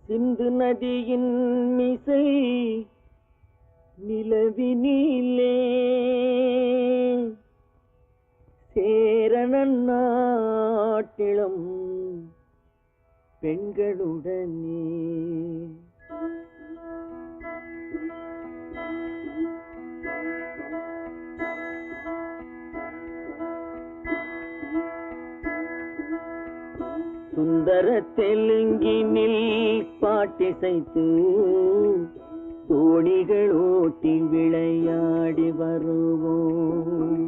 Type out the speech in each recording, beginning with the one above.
சிந்து நதியின் மிசை நிலவினிலே சேரணன் நாட்டிளம் பெண்களுடனே சுந்தர தெலுங்கினில் பாட்டிசைத்து தோணிகள் ஓட்டி விளையாடி வருவோம்.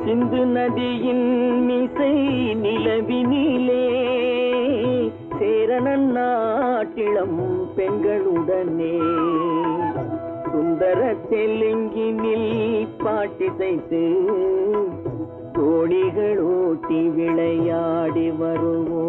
சிந்து நதியின் மிசை நிலவினிலே சேரணன் நாட்டிளம் பெண்களுடனே சுந்தர தெலுங்கினில் பாட்டிசைத்து தோணிகள் ஓட்டி விளையாடி வருவோம்.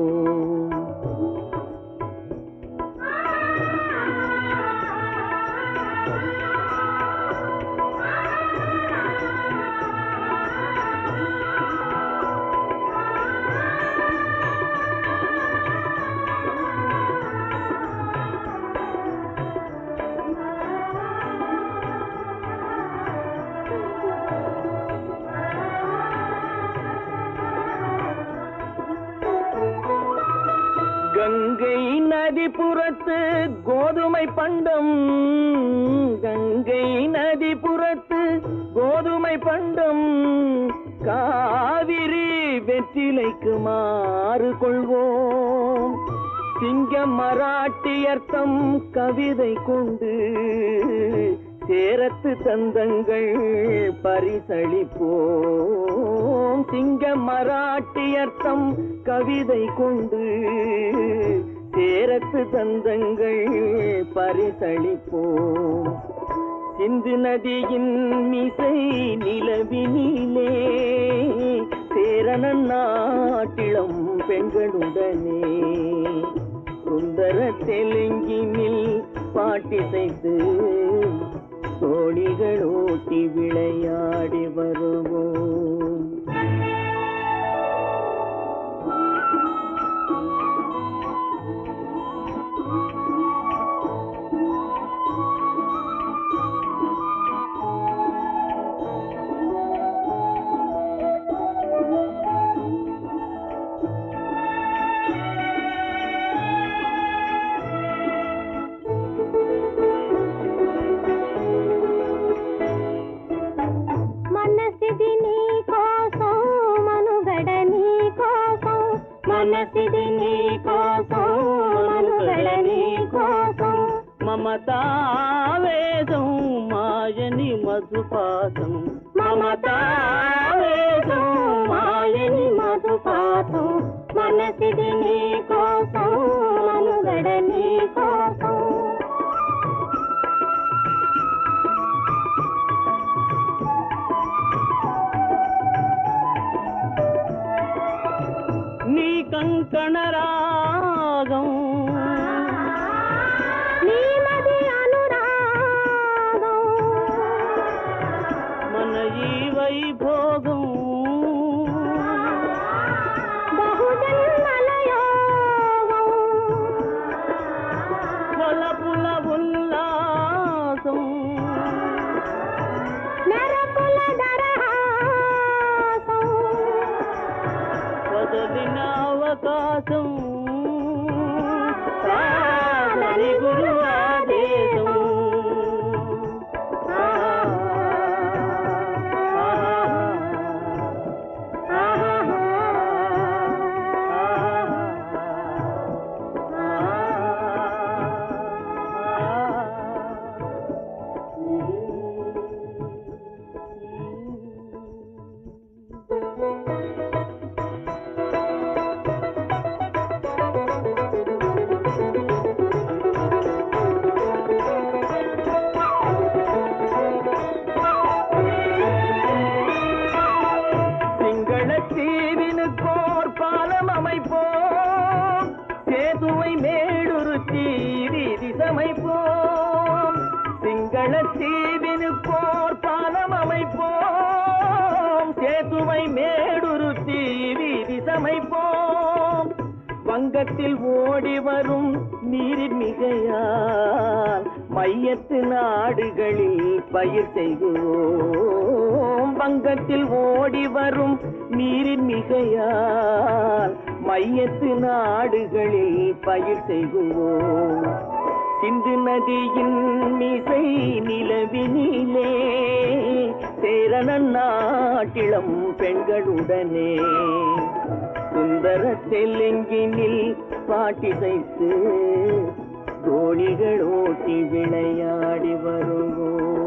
கங்கை நதிபுறத்து கோதுமை பண்டம், கங்கை நதிபுறத்து கோதுமை பண்டம், காவிரி வெற்றிலைக்கு மாறு கொள்வோம். சிங்க மராட்டியர்த்தம் கவிதை கொண்டு சேரத்து தந்தங்கள் பரிசளிப்போம். சிங்க மராட்டியர்த்தம் கவிதை கொண்டு சேரத்து தந்தங்கள் பரிசளிப்போம். சிந்து நதியின் மிசை நிலவினிலே சேரணன் நாட்டிளம் பெண்களுடனே சுந்தர தெலுங்கினில் பாட்டிசைத்து தோணிகள் ஓட்டி விளையாடி வருவோம். మనసిది నీ కోసం మనుగడ నీ కోసం మమతావేదం మాయని మధుపాతం మమతావేదం మాయని మధుపాతం మనసిది నీ కోసం మనుగడ నీ కోసం నీ కంకణ రాగం నీ మది అనురాగం మన ఈ వైభోగం బహుజన్మల యోగం వలపుల ఉల్లాసం నరపుల దరహాసం వదలిన అవకాశం வங்கத்தில் ஓடி வரும் நீரின் மிகையால் மையத்து நாடுகளில் பயிர் செய்குவோம். வங்கத்தில் ஓடி வரும் நீரின் மிகையால் மையத்து நாடுகளில் பயிர் செய்குவோம். சிந்து நதியின் மிசை நிலவினிலே சேரண நாட்டிளம் பெண்களுடனே சுந்தர தெலுங்கினில் பாட்டிசைத்து தோணிகள் ஓட்டி விளையாடி வருவோம்.